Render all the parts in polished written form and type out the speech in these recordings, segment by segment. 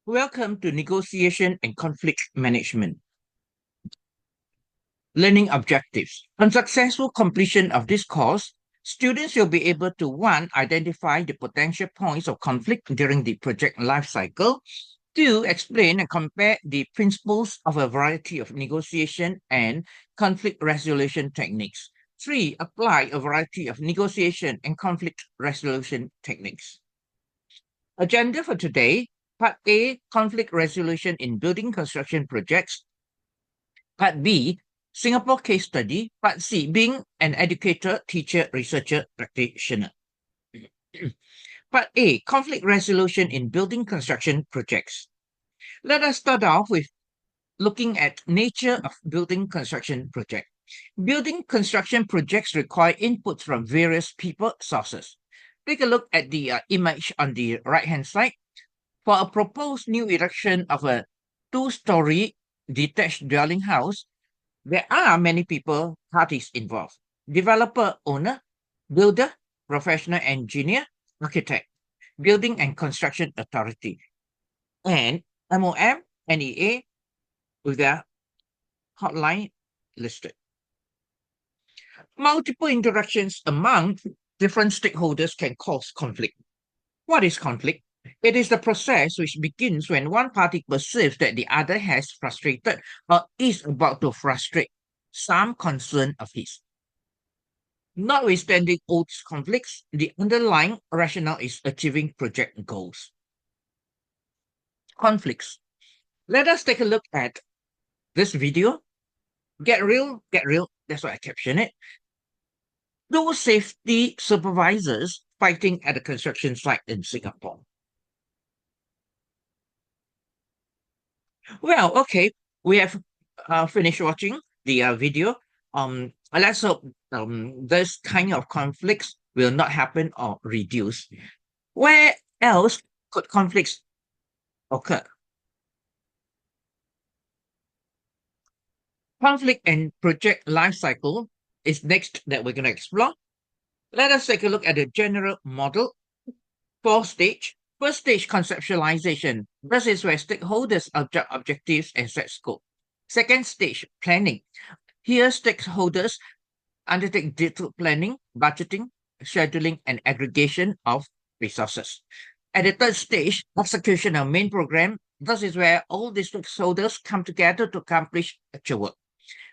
Welcome to Negotiation and Conflict Management. Learning objectives. On successful completion of this course, students will be able to 1. Identify the potential points of conflict during the project lifecycle. 2. Explain and compare the principles of a variety of negotiation and conflict resolution techniques. 3. Apply a variety of negotiation and conflict resolution techniques. Agenda for today. Part A, conflict resolution in building construction projects. Part B, Singapore case study. Part C, being an educator, teacher, researcher, practitioner. Part A, conflict resolution in building construction projects. Let us start off with looking at nature of building construction project. Building construction projects require input from various people sources. Take a look at the image on the right-hand side. For a proposed new erection of a 2-story detached dwelling house, there are many parties involved. Developer owner, builder, professional engineer, architect, building and construction authority, and MOM, NEA with their hotline listed. Multiple interactions among different stakeholders can cause conflict. What is conflict? It is the process which begins when one party perceives that the other has frustrated or is about to frustrate some concern of his. Notwithstanding all these conflicts, the underlying rationale is achieving project goals. Conflicts. Let us take a look at this video. Get real, that's why I caption it. Two safety supervisors fighting at a construction site in Singapore. Well, okay, we have finished watching the video. Let's hope this kind of conflicts will not happen or reduce. Where else could conflicts occur? Conflict and project life cycle is next that we're going to explore. Let us take a look at the general model. 4-stage. First stage, conceptualization. This is where stakeholders objectives and set scope. Second stage, planning. Here, stakeholders undertake detailed planning, budgeting, scheduling, and aggregation of resources. At the third stage, execution of main program. This is where all the stakeholders come together to accomplish actual work.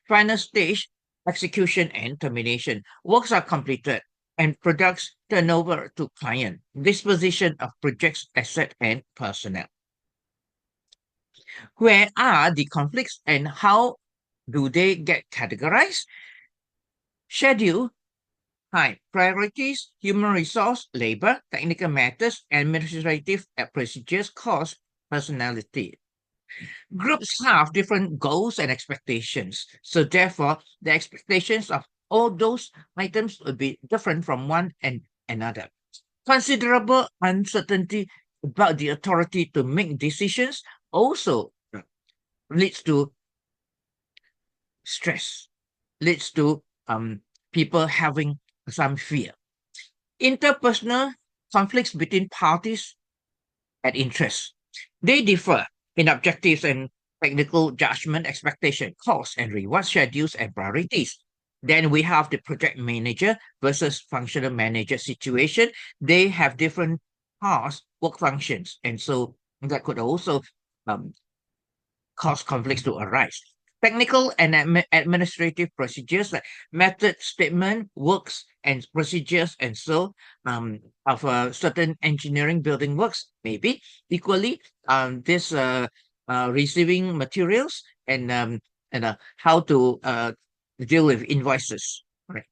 Final stage, execution and termination. Works are completed and products turn over to client. Disposition of projects, asset, and personnel. Where are the conflicts and how do they get categorized? Schedule, time, priorities, human resource, labor, technical matters, administrative procedures, cost, personality. Groups have different goals and expectations. So therefore, the expectations of all those items will be different from one and another. Considerable uncertainty about the authority to make decisions also leads to stress, leads to people having some fear. Interpersonal conflicts between parties and interests. They differ in objectives and technical judgment, expectation, cost and reward, schedules and priorities. Then we have the project manager versus functional manager situation. They have different tasks, work functions, and so that could also cause conflicts to arise. Technical and administrative procedures like method statement, works and procedures, and so of certain engineering building works, maybe equally this receiving materials and how to deal with invoices. Right.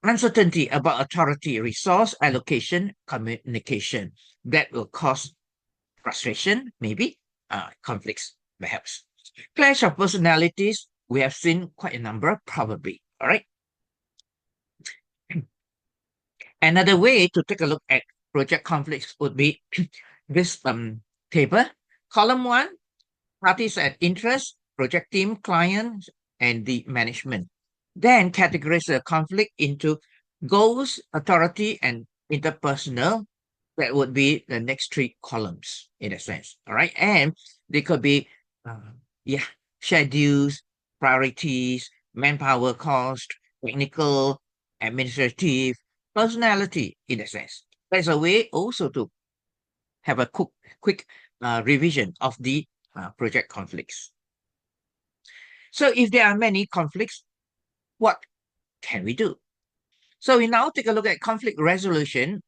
Uncertainty about authority, resource allocation, communication that will cause frustration, maybe conflicts, perhaps. Clash of personalities, we have seen quite a number, probably. All right. Another way to take a look at project conflicts would be this table. Column 1, parties at interest, project team, client, and the management. Then categorize the conflict into goals, authority, and interpersonal. That would be the next three columns in a sense. All right. And they could be, yeah, schedules, priorities, manpower cost, technical, administrative, personality in a sense. There's a way also to have a quick revision of the project conflicts. So if there are many conflicts, what can we do? So we now take a look at conflict resolution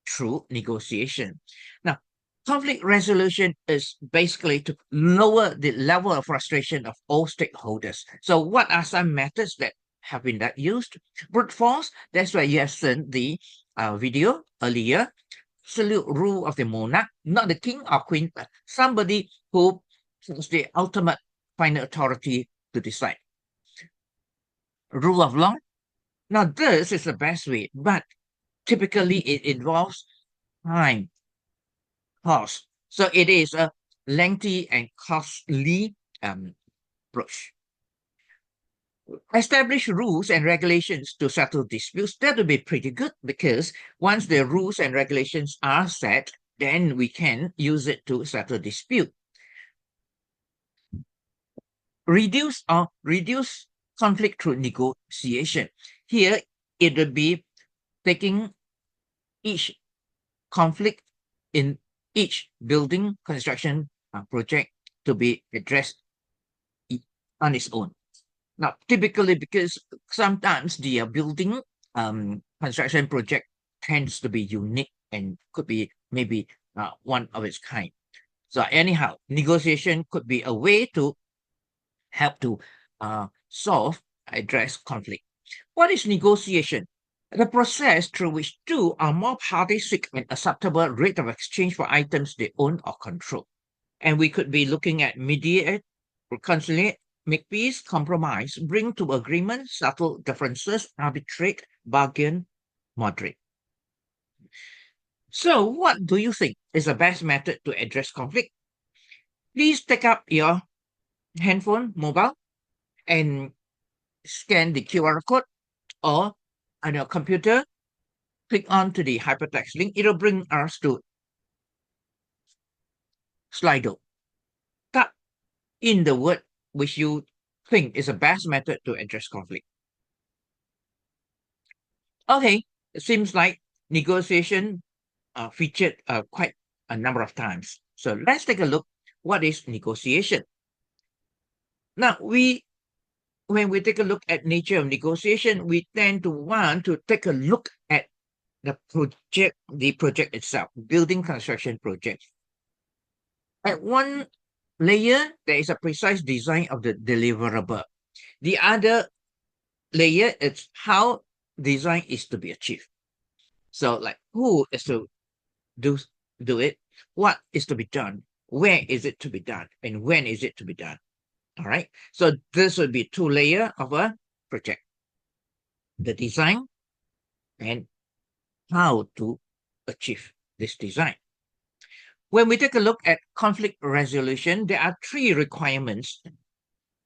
through negotiation. Now, conflict resolution is basically to lower the level of frustration of all stakeholders. So what are some methods that have been that used? Brute force, that's why you have seen the video earlier. Absolute rule of the monarch, not the king or queen, but somebody who is the ultimate final authority to decide. Rule of law. Now, this is the best way, but typically it involves time, cost. So it is a lengthy and costly approach. Establish rules and regulations to settle disputes. That would be pretty good because once the rules and regulations are set, then we can use it to settle dispute. Reduce conflict through negotiation. Here, it would be taking each conflict in each building construction project to be addressed on its own. Now, typically, because sometimes the building construction project tends to be unique and could be maybe one of its kind. So anyhow, negotiation could be a way to help to address conflict. What is negotiation? The process through which two or more parties seek an acceptable rate of exchange for items they own or control. And we could be looking at mediate, reconciliate, make peace, compromise, bring to agreement, settle differences, arbitrate, bargain, moderate. So what do you think is the best method to address conflict? Please take up your handphone, mobile, and scan the QR code, or on your computer, click on to the hypertext link. It'll bring us to Slido. Type in the word which you think is the best method to address conflict. Okay, it seems like negotiation featured quite a number of times. So let's take a look. What is negotiation? Now, when we take a look at nature of negotiation, we tend to want to take a look at the project itself, building construction project. At one layer, there is a precise design of the deliverable. The other layer is how design is to be achieved. So like who is to do it, what is to be done, where is it to be done, and when is it to be done. All right. So this would be two layers of a project. The design and how to achieve this design. When we take a look at conflict resolution, there are three requirements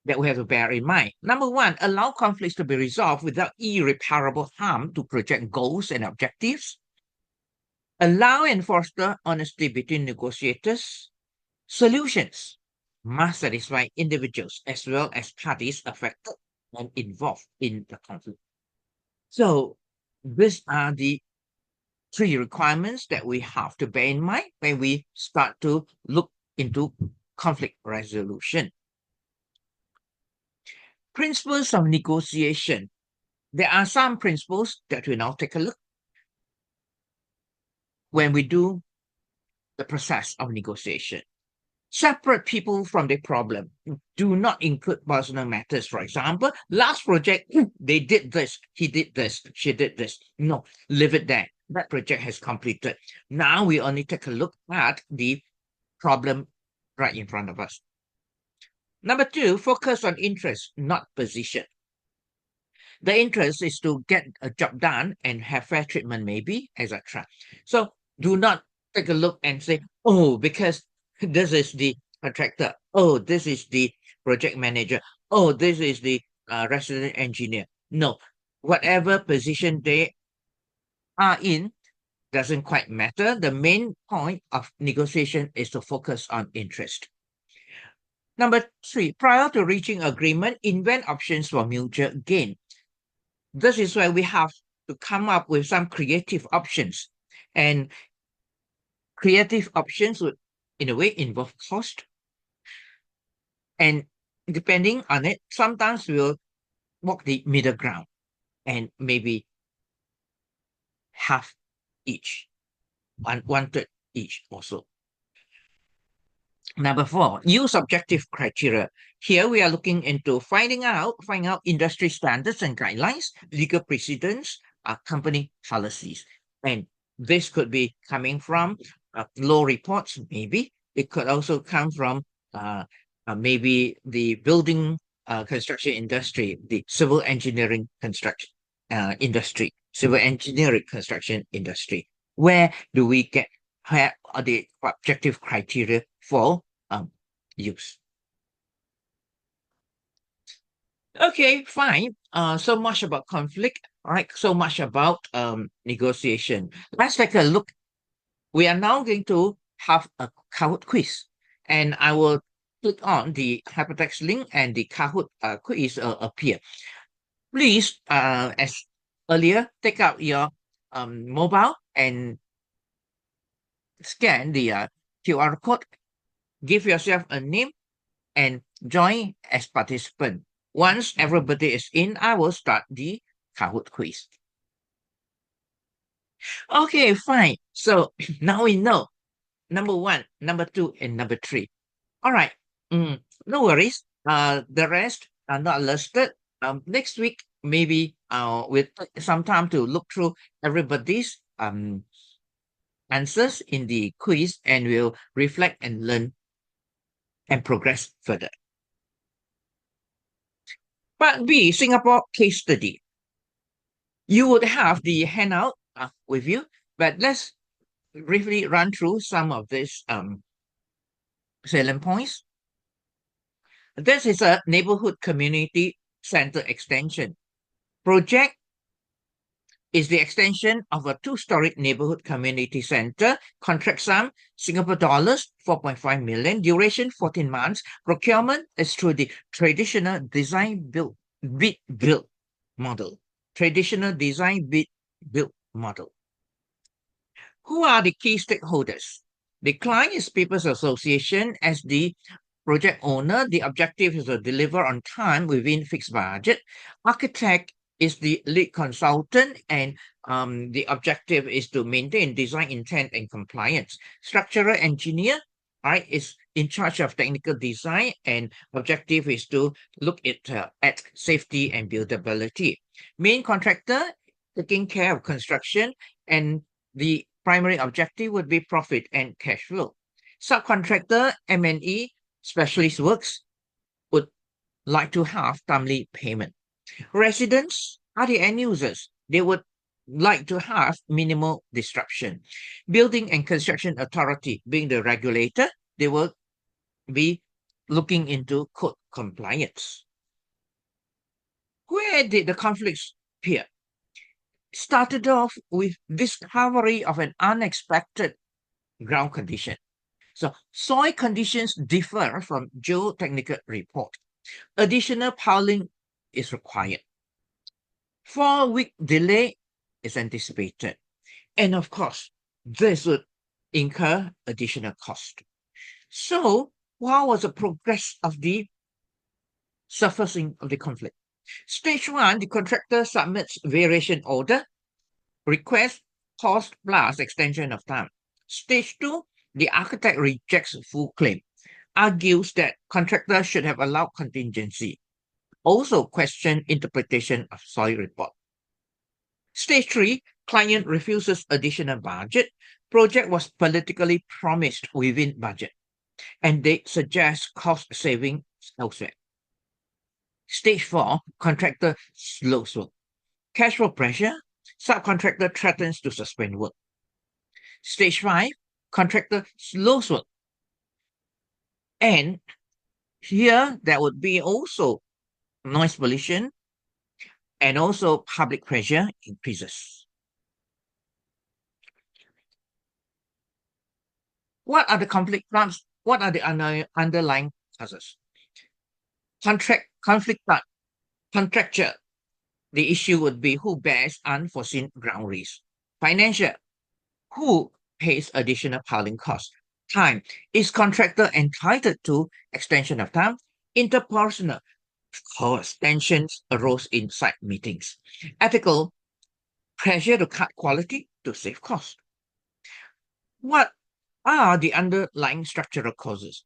that we have to bear in mind. Number one, allow conflicts to be resolved without irreparable harm to project goals and objectives. Allow and foster honesty between negotiators. Solutions must satisfy individuals as well as parties affected and involved in the conflict. So these are the three requirements that we have to bear in mind when we start to look into conflict resolution. Principles of negotiation. There are some principles that we now take a look when we do the process of negotiation. Separate people from the problem. Do not include personal matters. For example, last project, they did this, he did this, she did this. No, leave it there. That project has completed. Now we only take a look at the problem right in front of us. Number two, focus on interest, not position. The interest is to get a job done and have fair treatment, maybe, etc. So do not take a look and say, oh, because this is the contractor. Oh, this is the project manager. Oh, this is the resident engineer. No, whatever position they are in, doesn't quite matter. The main point of negotiation is to focus on interest. Number 3, prior to reaching agreement, invent options for mutual gain. This is where we have to come up with some creative options. And creative options would, in a way, involve cost. And depending on it, sometimes we'll walk the middle ground and maybe half each, one third each also. Number 4, use objective criteria. Here we are looking into finding out industry standards and guidelines, legal precedents, company policies. And this could be coming from law reports, maybe. It could also come from maybe the building construction industry, the civil engineering construction industry, civil engineering construction industry. Where do we get where are the objective criteria for use? Okay, fine. So much about conflict, right? So much about negotiation. Let's take a look. We are now going to have a Kahoot quiz, and I will click on the hypertext link, and the Kahoot quiz appear. Please, as earlier, take out your mobile and scan the QR code. Give yourself a name and join as participant. Once everybody is in, I will start the Kahoot quiz. Okay, fine. So now we know number 1, number 2, and number 3. All right. No worries. The rest are not listed. Next week, maybe we'll take some time to look through everybody's answers in the quiz, and we'll reflect and learn and progress further. Part B, Singapore case study. You would have the handout with you, but let's briefly run through some of these salient points. This is a neighborhood community center extension. Project is the extension of a 2-story neighborhood community center. Contract sum, Singapore dollars 4.5 million. Duration, 14 months. Procurement is through the traditional design build bid build model. Traditional design bid build model. Who are the key stakeholders? The client is People's Association as the project owner. The objective is to deliver on time within fixed budget. Architect is the lead consultant, and the objective is to maintain design intent and compliance. Structural engineer, right, is in charge of technical design, and objective is to look at safety and buildability. Main contractor, taking care of construction, and the primary objective would be profit and cash flow. Subcontractor, M&E, specialist works, would like to have timely payment. Residents are the end users. They would like to have minimal disruption. Building and Construction Authority, being the regulator, they will be looking into code compliance. Where did the conflicts appear? Started off with discovery of an unexpected ground condition. So soil conditions differ from geotechnical report. Additional piling is required. 4-week delay is anticipated. And of course, this would incur additional cost. So what was the progress of the surfacing of the conflict? Stage 1, the contractor submits variation order, request cost plus extension of time. Stage 2, the architect rejects full claim, argues that contractor should have allowed contingency. Also question interpretation of soil report. Stage 3, client refuses additional budget. Project was politically promised within budget, and they suggest cost saving elsewhere. Stage 4, contractor slows work. Cash flow pressure, subcontractor threatens to suspend work. Stage 5, contractor slows work. And here there would be also noise pollution, and also public pressure increases. What are the conflict types? What are the underlying causes? Conflict type, contractual. The issue would be who bears unforeseen ground risk. Financial, who pays additional piling costs. Time, is contractor entitled to extension of time? Interpersonal, of course, tensions arose in site meetings. Ethical, pressure to cut quality to save cost. What are the underlying structural causes?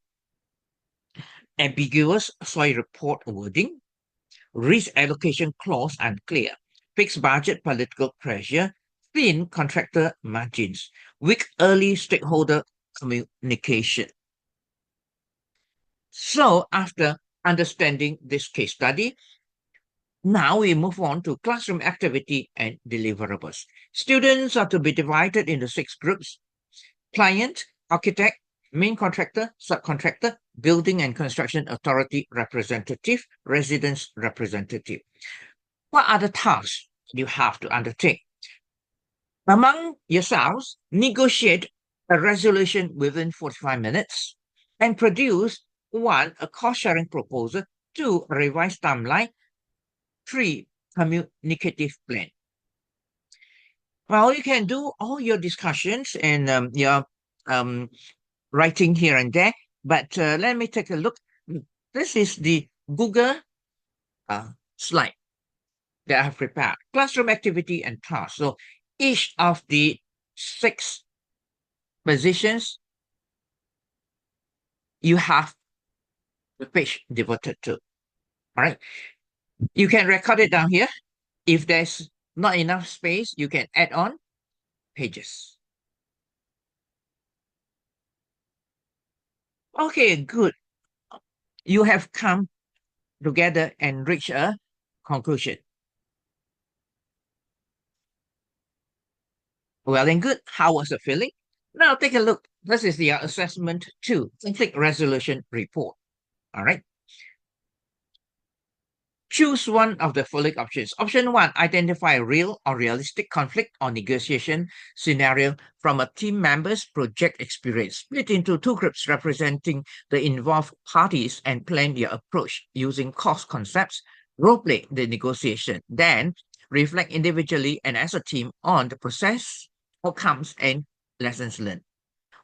Ambiguous soil report wording, risk allocation clause unclear, fixed budget political pressure, thin contractor margins, weak early stakeholder communication. So after understanding this case study, now we move on to classroom activity and deliverables. Students are to be divided into 6 groups: client, architect, main contractor, subcontractor, building and construction authority representative, residence representative. What are the tasks you have to undertake? Among yourselves, negotiate a resolution within 45 minutes and produce 1, a cost-sharing proposal, 2, a revised timeline, 3, communicative plan. Well, you can do all your discussions and your writing here and there, but let me take a look. This is the Google slide that I have prepared. Classroom activity and task. So each of the 6 positions you have the page devoted to. All right. You can record it down here. If there's not enough space, you can add on pages. Okay, good. You have come together and reached a conclusion. Well and good. How was the feeling? Now take a look. This is the assessment 2, conflict resolution report. All right. Choose one of the following options. Option 1, identify a real or realistic conflict or negotiation scenario from a team member's project experience. Split into 2 groups representing the involved parties and plan your approach using cost concepts. Role-play the negotiation. Then reflect individually and as a team on the process, outcomes, and lessons learned.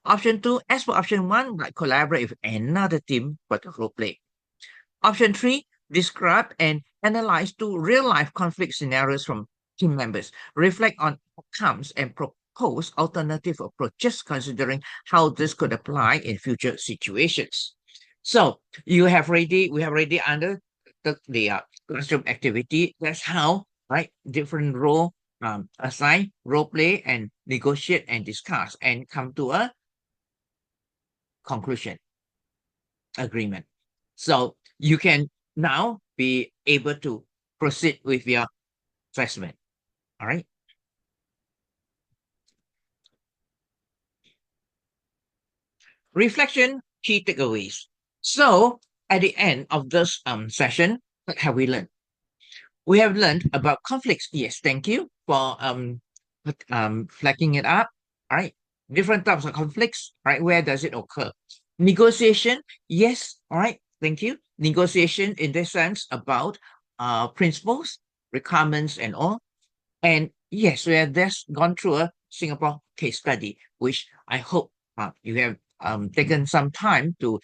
Option 2, as for option 1, collaborate with another team but role-play. Option 3, describe and analyze 2 real-life conflict scenarios from team members. Reflect on outcomes and propose alternative approaches considering how this could apply in future situations. So we have already under the classroom activity. That's how, right, different role assign, role play, and negotiate and discuss and come to a conclusion, agreement. So you can now be able to proceed with your assessment. All right. Reflection, key takeaways. So at the end of this session, what have we learned? We have learned about conflicts. Yes, thank you for flagging it up. All right. Different types of conflicts, right? Where does it occur? Negotiation, yes. All right. Thank you. Negotiation in this sense about principles, requirements, and all. And yes, we have just gone through a Singapore case study, which I hope you have taken some time to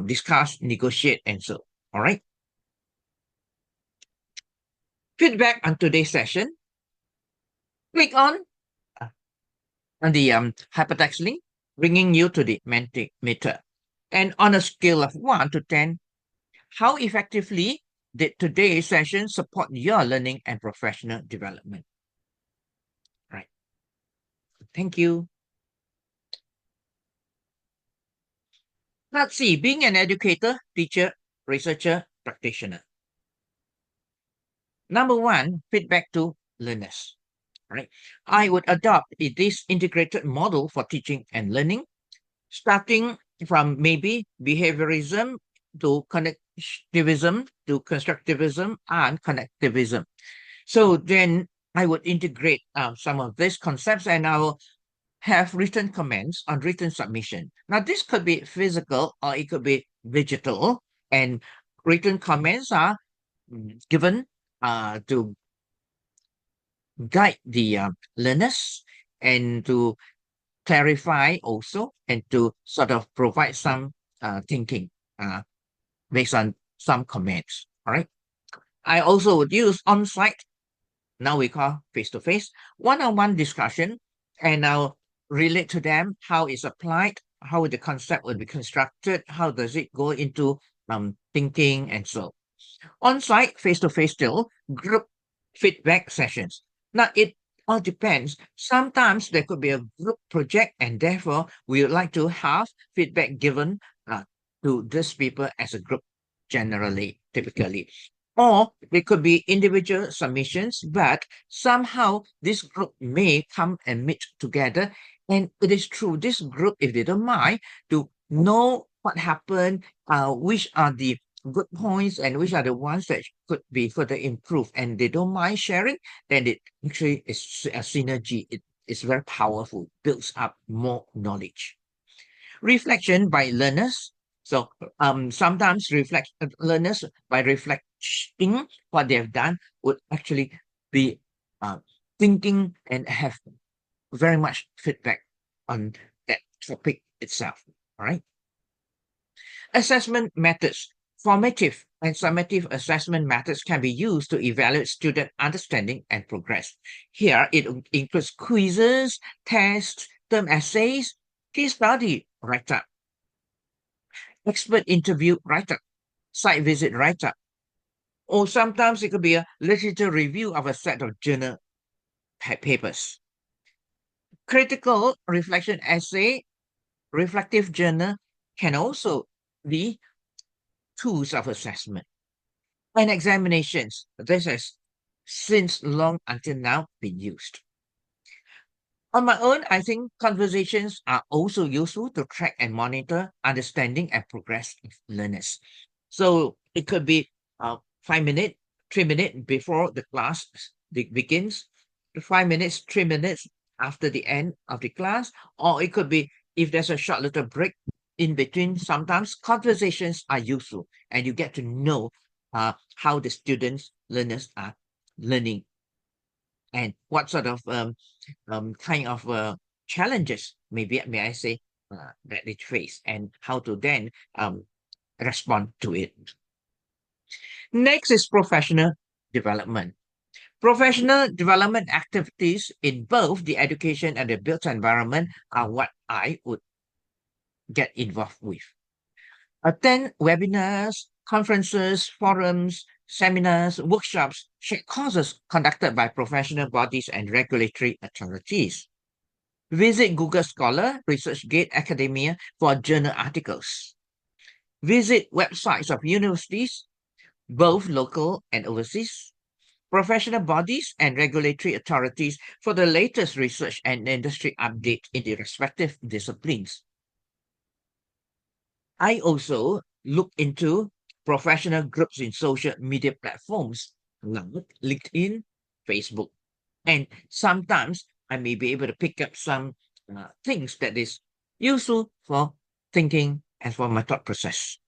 discuss, negotiate, and so. All right. Feedback on today's session. Click on the hypertext link, bringing you to the Mentimeter. And on a scale of 1 to 10, how effectively did today's session support your learning and professional development? Right. Thank you. Let's see, being an educator, teacher, researcher, practitioner. Number 1, feedback to learners. Right. I would adopt this integrated model for teaching and learning, starting from maybe behaviorism to connectivism to constructivism and connectivism. So then I would integrate some of these concepts and I will have written comments on written submission. Now, this could be physical or it could be digital, and written comments are given to guide the learners and to clarify also and to sort of provide some thinking uh, based on some comments. All right. I also would use on-site, now we call face-to-face, one-on-one discussion, and I'll relate to them how it's applied, how the concept will be constructed, how does it go into thinking and so on-site, face-to-face still, group feedback sessions. Now, it all depends. Sometimes there could be a group project, and therefore, we would like to have feedback given to these people as a group, generally, typically. Or they could be individual submissions, but somehow this group may come and meet together. And it is through this group, if they don't mind, to know what happened, which are the good points and which are the ones that could be further improved, and they don't mind sharing, then it actually is a synergy. It is very powerful, builds up more knowledge. Reflection by learners. So sometimes reflect learners by reflecting what they have done would actually be thinking and have very much feedback on that topic itself. All right. Assessment methods. Formative and summative assessment methods can be used to evaluate student understanding and progress. Here, it includes quizzes, tests, term essays, case study write-up, expert interview write-up, site visit write-up, or sometimes it could be a literature review of a set of journal papers. Critical reflection essay, reflective journal can also be tools of assessment. And examinations, this has since long until now been used. On my own, I think conversations are also useful to track and monitor understanding and progress of learners. So it could be 5 minutes, 3 minutes before the class begins, 5 minutes, 3 minutes after the end of the class, or it could be if there's a short little break in between. Sometimes conversations are useful and you get to know how the students, learners are learning and what sort of kind of challenges, maybe may I say, that they face and how to then respond to it. Next is professional development. Professional development activities in both the education and the built environment are what I would get involved with. Attend webinars, conferences, forums, seminars, workshops, short courses conducted by professional bodies and regulatory authorities. Visit Google Scholar, ResearchGate, Academia for journal articles. Visit websites of universities, both local and overseas, professional bodies and regulatory authorities for the latest research and industry update in the respective disciplines. I also look into professional groups in social media platforms like LinkedIn, Facebook, and sometimes I may be able to pick up some things that is useful for thinking and for my thought process.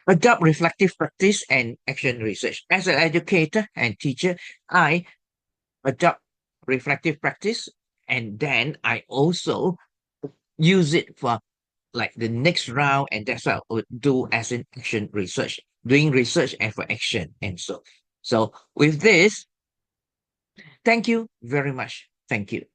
Adopt reflective practice and action research. As an educator and teacher, I adopt reflective practice and then I also use it for like the next round, and that's what I would do as an action research, doing research and for action. And so with this, thank you very much. Thank you.